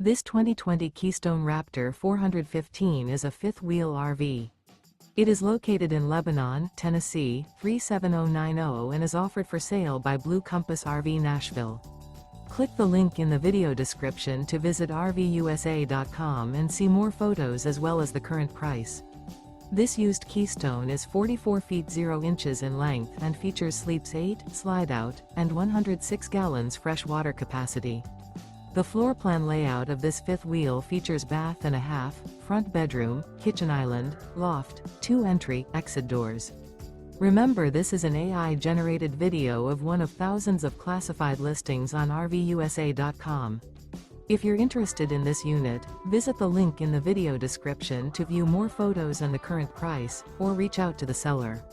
This 2020 Keystone Raptor 415 is a fifth-wheel RV. It is located in Lebanon, Tennessee, 37090 and is offered for sale by Blue Compass RV Nashville. Click the link in the video description to visit RVUSA.com and see more photos as well as the current price. This used Keystone is 44 feet 0 inches in length and features sleeps 8, slide-out, and 106 gallons fresh water capacity. The floor plan layout of this fifth wheel features bath and a half, front bedroom, kitchen island, loft, 2 entry/exit doors. Remember, this is an AI-generated video of one of thousands of classified listings on RVUSA.com. If you're interested in this unit, visit the link in the video description to view more photos and the current price, or reach out to the seller.